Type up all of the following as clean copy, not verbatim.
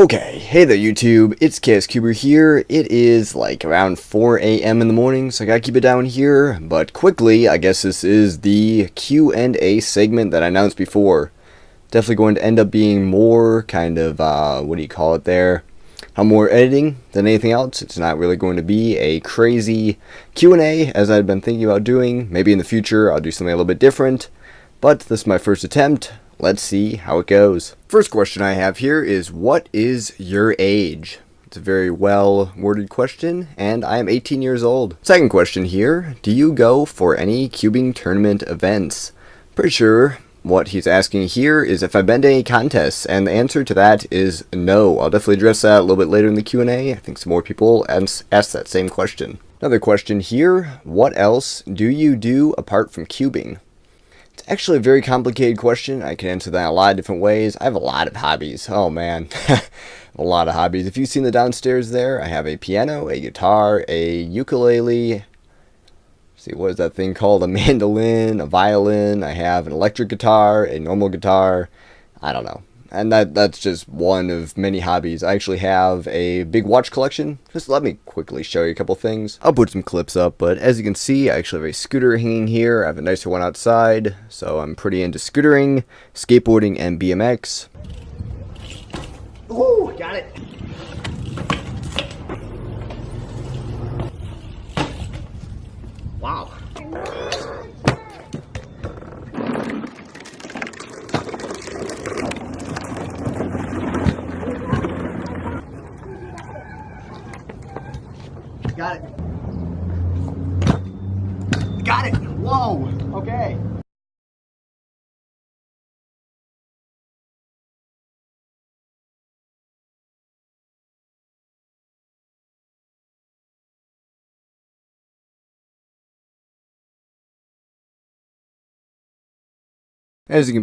Okay, hey there YouTube, it's KSCuber here. It is like around 4 a.m. in the morning, so I gotta keep it down here. But quickly, I guess this is the Q&A segment that I announced before. Definitely going to end up being more kind of, what do you call it there? More editing than anything else. It's not really going to be a crazy Q&A as I've been thinking about doing. Maybe in the future I'll do something a little bit different. But this is my first attempt. Let's see how it goes. First question I have here is, what is your age? It's a very well worded question, and I am 18 years old. Second question here, do you go for any cubing tournament events? Pretty sure what he's asking here is if I've been to any contests, and the answer to that is no. I'll definitely address that a little bit later in the Q&A. I think some more people ask that same question. Another question here, what else do you do apart from cubing? It's actually a very complicated question. I can answer that in a lot of different ways. I have a lot of hobbies. Oh man, a lot of hobbies. If you've seen the downstairs there, I have a piano, a guitar, a ukulele. Let's see, what is that thing called? A mandolin, a violin. I have an electric guitar, a normal guitar. I don't know. And that's just one of many hobbies. I actually have a big watch collection. Just let me quickly show you a couple things. I'll put some clips up, but as you can see, I actually have a scooter hanging here. I have a nicer one outside, so I'm pretty into scootering, skateboarding, and BMX. Ooh, got it. Wow. Got it. Got it. Whoa. Okay. As you can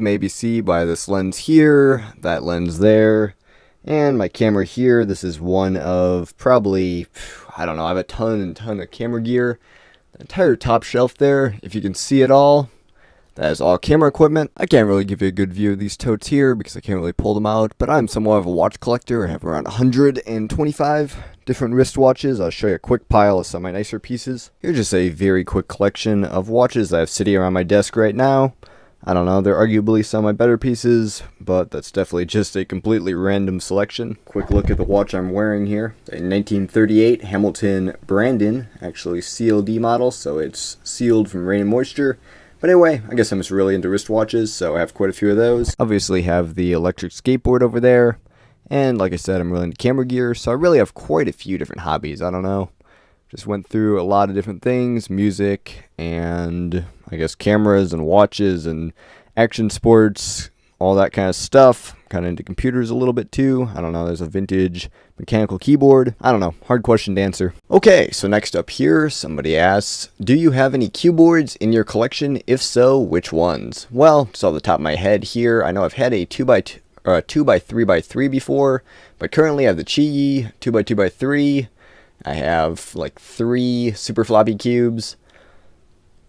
maybe see by this lens here, that lens there, and my camera here. This is one of probably, I don't know, I have a ton of camera gear. The entire top shelf there, if you can see it all, that is all camera equipment. I can't really give you a good view of these totes here because I can't really pull them out, but I'm somewhat of a watch collector. I have around 125 different wristwatches. I'll show you a quick pile of some of my nicer pieces. Here's just a very quick collection of watches I have sitting around my desk right now. I don't know, they're arguably some of my better pieces, but that's definitely just a completely random selection. Quick look at the watch I'm wearing here. It's a 1938 Hamilton Brandon, actually CLD model, so it's sealed from rain and moisture. But anyway, I guess I'm just really into wristwatches, so I have quite a few of those. Obviously have the electric skateboard over there, and like I said, I'm really into camera gear, so I really have quite a few different hobbies. I don't know. Just went through a lot of different things, music, and I guess cameras and watches and action sports, all that kind of stuff. Kind of into computers a little bit too. I don't know, there's a vintage mechanical keyboard. I don't know, hard question to answer. Okay, so next up here, somebody asks, do you have any keyboards in your collection? If so, which ones? Well, just off the top of my head here, I know I've had a 2x2 or a 2x3x3 before, but currently I have the Qi 2x2x3. I have like 3 super floppy cubes.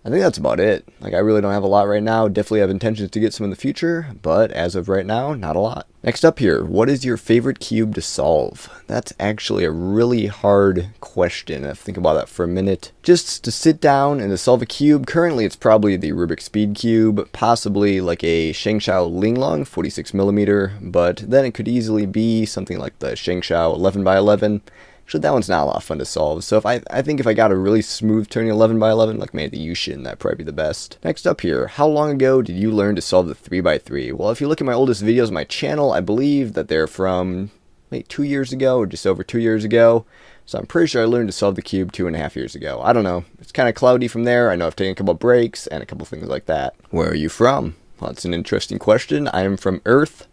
I think that's about it. Like, I really don't have a lot right now. Definitely have intentions to get some in the future, but as of right now, not a lot. Next up here, what is your favorite cube to solve? That's actually a really hard question. I have to think about that for a minute. Just to sit down and to solve a cube, currently it's probably the Rubik's Speed Cube, possibly like a Shengshao Linglong 46mm, but then it could easily be something like the Shengshao 11x11. Actually, that one's not a lot of fun to solve, so I think if I got a really smooth turning 11x11, like maybe the Yushin, that'd probably be the best. Next up here, how long ago did you learn to solve the 3x3? Well, if you look at my oldest videos on my channel, I believe that they're from maybe 2 years ago, or just over 2 years ago. So I'm pretty sure I learned to solve the cube 2.5 years ago. I don't know. It's kind of cloudy from there. I know I've taken a couple of breaks and a couple things like that. Where are you from? Well, that's an interesting question. I am from Earth,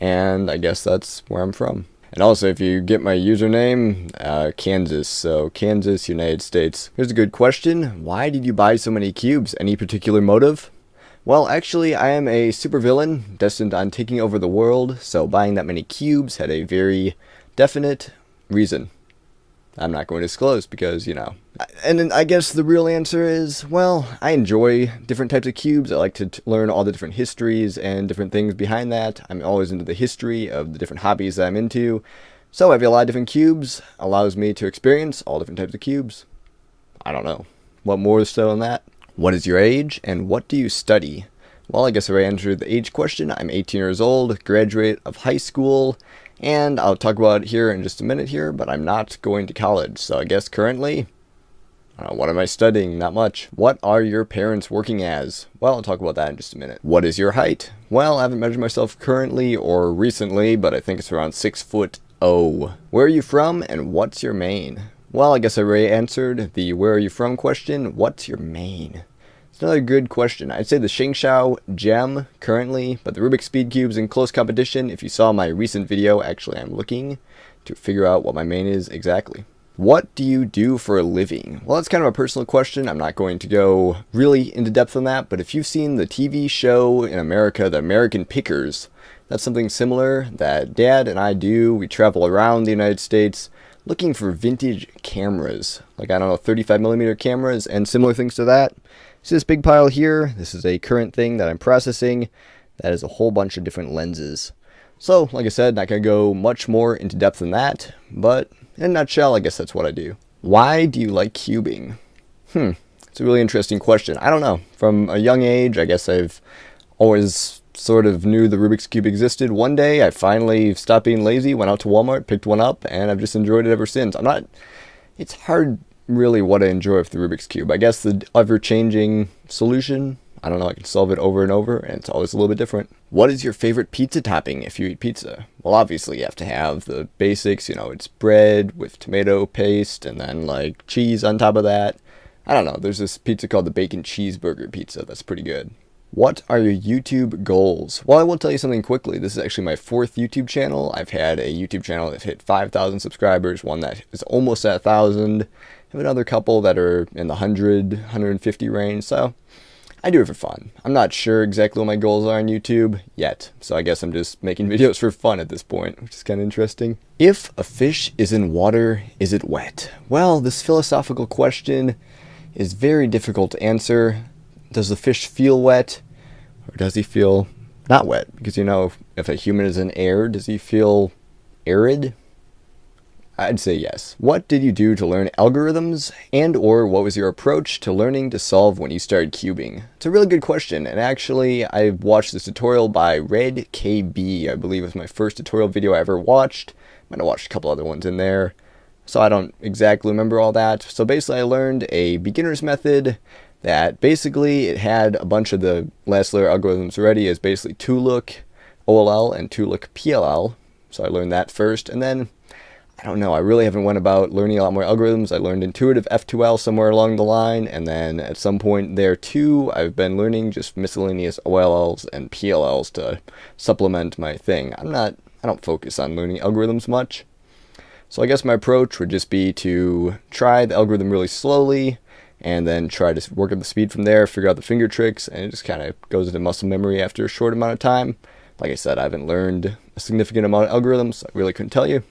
and I guess that's where I'm from. And also, if you get my username, Kansas, so Kansas, United States. Here's a good question. Why did you buy so many cubes? Any particular motive? Well, actually, I am a supervillain destined on taking over the world, so buying that many cubes had a very definite reason. I'm not going to disclose because, you know. And then I guess the real answer is, well, I enjoy different types of cubes. I like to learn all the different histories and different things behind that. I'm always into the history of the different hobbies that I'm into. So having a lot of different cubes allows me to experience all different types of cubes. I don't know. What more is said on that? What is your age and what do you study? Well, I guess I already answered the age question. I'm 18 years old, graduate of high school, and I'll talk about it here in just a minute here, but I'm not going to college. So I guess currently, what am I studying? Not much. What are your parents working as? Well, I'll talk about that in just a minute. What is your height? Well, I haven't measured myself currently or recently, but I think it's around 6'0". Where are you from and what's your main? Well, I guess I already answered the where are you from question. What's your main? It's another good question. I'd say the Shengshao gem currently, but the Rubik's Speed Cube's in close competition. If you saw my recent video, actually I'm looking to figure out what my main is exactly. What do you do for a living? Well, that's kind of a personal question. I'm not going to go really into depth on that, but if you've seen the TV show in America, The American Pickers, that's something similar that Dad and I do. We travel around the United States looking for vintage cameras, like, I don't know, 35mm cameras and similar things to that. See this big pile here? This is a current thing that I'm processing. That is a whole bunch of different lenses. So, like I said, not going to go much more into depth than that, but in a nutshell, I guess that's what I do. Why do you like cubing? It's a really interesting question. I don't know. From a young age, I guess I've always sort of knew the Rubik's Cube existed. One day, I finally stopped being lazy, went out to Walmart, picked one up, and I've just enjoyed it ever since. It's hard really what I enjoy with the Rubik's Cube. I guess the ever-changing solution, I don't know, I can solve it over and over, and it's always a little bit different. What is your favorite pizza topping if you eat pizza? Well, obviously you have to have the basics, you know, it's bread with tomato paste and then like cheese on top of that. I don't know, there's this pizza called the bacon cheeseburger pizza that's pretty good. What are your YouTube goals? Well, I will tell you something quickly. This is actually my 4th YouTube channel. I've had a YouTube channel that hit 5,000 subscribers, one that is almost at 1,000. I have another couple that are in the 100, 150 range, so I do it for fun. I'm not sure exactly what my goals are on YouTube yet, so I guess I'm just making videos for fun at this point, which is kind of interesting. If a fish is in water, is it wet? Well, this philosophical question is very difficult to answer. Does the fish feel wet, or does he feel not wet? Because, you know, if a human is in air, does he feel arid? I'd say yes. What did you do to learn algorithms, and or what was your approach to learning to solve when you started cubing? It's a really good question, and actually I watched this tutorial by Red KB. I believe it was my first tutorial video I ever watched. Might have watched a couple other ones in there, so I don't exactly remember all that. So basically I learned a beginner's method that basically it had a bunch of the last layer algorithms already as basically 2-look OLL and 2-look PLL. So I learned that first, and then I don't know, I really haven't went about learning a lot more algorithms. I learned intuitive F2L somewhere along the line, and then at some point there too, I've been learning just miscellaneous OLLs and PLLs to supplement my thing. I don't focus on learning algorithms much. So I guess my approach would just be to try the algorithm really slowly, and then try to work up the speed from there, figure out the finger tricks, and it just kind of goes into muscle memory after a short amount of time. Like I said, I haven't learned a significant amount of algorithms, so I really couldn't tell you.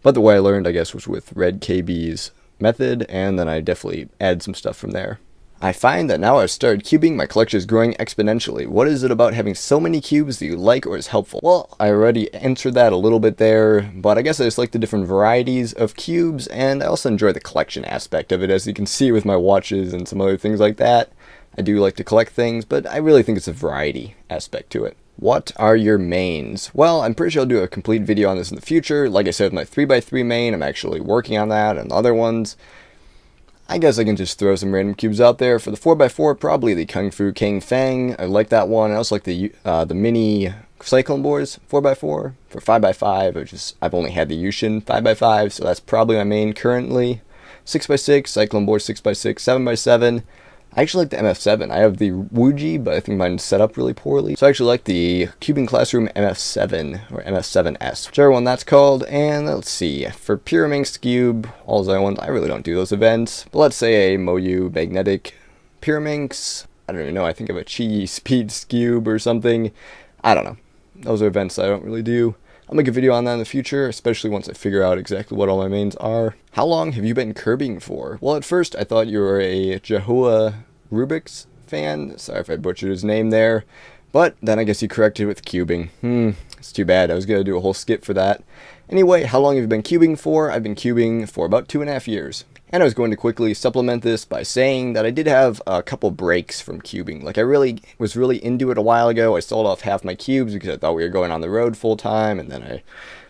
But the way I learned, I guess, was with Red KB's method, and then I definitely added some stuff from there. I find that now I've started cubing, my collection is growing exponentially. What is it about having so many cubes that you like or is helpful? Well, I already answered that a little bit there, but I guess I just like the different varieties of cubes, and I also enjoy the collection aspect of it, as you can see with my watches and some other things like that. I do like to collect things, but I really think it's a variety aspect to it. What are your mains? Well, I'm pretty sure I'll do a complete video on this in the future. Like I said, with my 3x3 main, I'm actually working on that and other ones. I guess I can just throw some random cubes out there. For the 4x4, probably the Kung Fu King Fang. I like that one. I also like the mini cyclone boards 4x4. For 5x5, I've only had the Yushin 5x5, so that's probably my main currently. 6x6, cyclone board 6x6, 7x7. I actually like the MF7. I have the Wuji, but I think mine's set up really poorly. So I actually like the Cubing Classroom MF7, or MF7S, whichever one that's called. And let's see, for Pyraminx Cube, all those other ones, I really don't do those events. But let's say a Moyu Magnetic Pyraminx. I don't even know, I think of a Chi Speed Cube or something. I don't know. Those are events I don't really do. I'll make a video on that in the future, especially once I figure out exactly what all my mains are. How long have you been curbing for? Well, at first I thought you were a Jehovah Rubik's fan. Sorry if I butchered his name there. But then I guess you corrected with cubing. It's too bad. I was going to do a whole skit for that. Anyway, how long have you been cubing for? I've been cubing for about 2.5 years. And I was going to quickly supplement this by saying that I did have a couple breaks from cubing. Like, I was really into it a while ago. I sold off half my cubes because I thought we were going on the road full time, and then I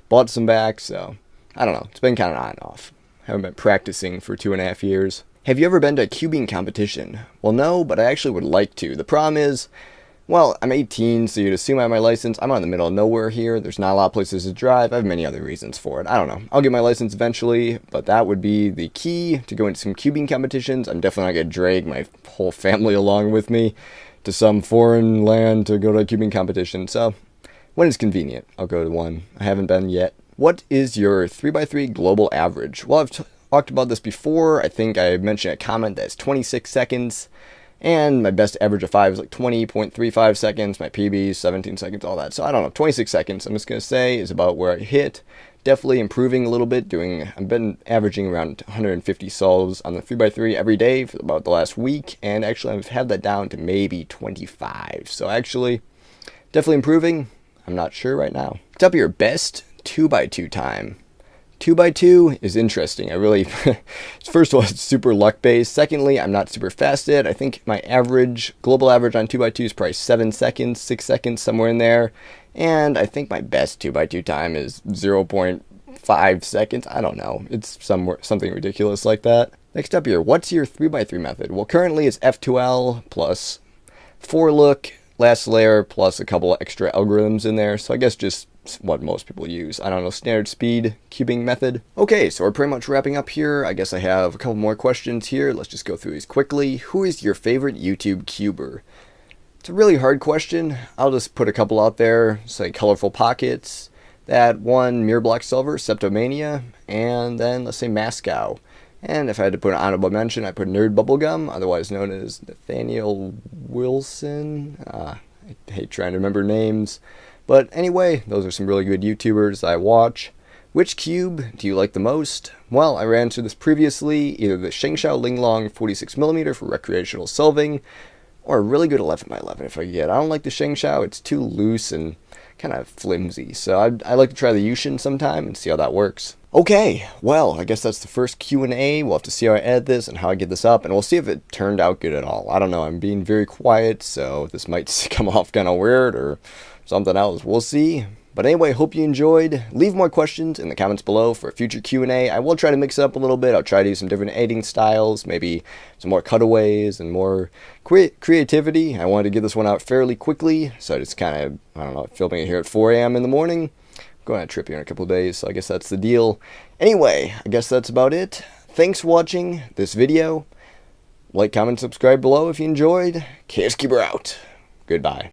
bought some back, so I don't know. It's been kind of on and off. I haven't been practicing for 2.5 years. Have you ever been to a cubing competition? Well, no, but I actually would like to. The problem is, well, I'm 18, so you'd assume I have my license. I'm out in the middle of nowhere here. There's not a lot of places to drive. I have many other reasons for it. I don't know. I'll get my license eventually, but that would be the key to going to some cubing competitions. I'm definitely not going to drag my whole family along with me to some foreign land to go to a cubing competition. So, when it's convenient, I'll go to one. I haven't been yet. What is your 3x3 global average? Well, I've talked about this before. I think I mentioned a comment that's 26 seconds. And my best average of 5 is like 20.35 seconds. My PB is 17 seconds, all that. So I don't know, 26 seconds, I'm just going to say, is about where I hit. Definitely improving a little bit. I've been averaging around 150 solves on the 3x3 every day for about the last week. And actually, I've had that down to maybe 25. So actually, definitely improving. I'm not sure right now. What's up your best 2x2 time? 2x2 is interesting. First of all, it's super luck based. Secondly, I'm not super fast at it. I think my global average on 2x2 is probably 7 seconds, 6 seconds, somewhere in there. And I think my best 2x2 time is 0.5 seconds. I don't know. It's something ridiculous like that. Next up here, what's your 3x3 method? Well, currently it's F2L plus 4 look, last layer, plus a couple of extra algorithms in there. So I guess just what most people use. I don't know, standard speed cubing method. Okay, so we're pretty much wrapping up here. I guess I have a couple more questions here. Let's just go through these quickly. Who is your favorite YouTube cuber? It's a really hard question. I'll just put a couple out there. Say Colorful Pockets, that one, Mirror Block Silver, Septomania, and then let's say Mascow. And if I had to put an honorable mention, I put Nerd Bubblegum, otherwise known as Nathaniel Wilson. I hate trying to remember names. But anyway, those are some really good YouTubers I watch. Which cube do you like the most? Well, I ran through this previously, either the Shengshao Linglong 46mm for recreational solving, or a really good 11x11 if I could get. I don't like the Shengshao, it's too loose and kind of flimsy, so I'd like to try the Yushin sometime and see how that works. Okay, well, I guess that's the first Q&A. We'll have to see how I edit this and how I get this up, and we'll see if it turned out good at all. I don't know, I'm being very quiet, so this might come off kind of weird or something else. We'll see. But anyway, hope you enjoyed. Leave more questions in the comments below for a future Q&A. I will try to mix it up a little bit. I'll try to do some different editing styles, maybe some more cutaways and more creativity. I wanted to get this one out fairly quickly, so I just kind of, I don't know, filming it here at 4 a.m. in the morning. I'm going on a trip here in a couple of days, so I guess that's the deal. Anyway, I guess that's about it. Thanks for watching this video. Like, comment, subscribe below if you enjoyed. Chaos Keeper out. Goodbye.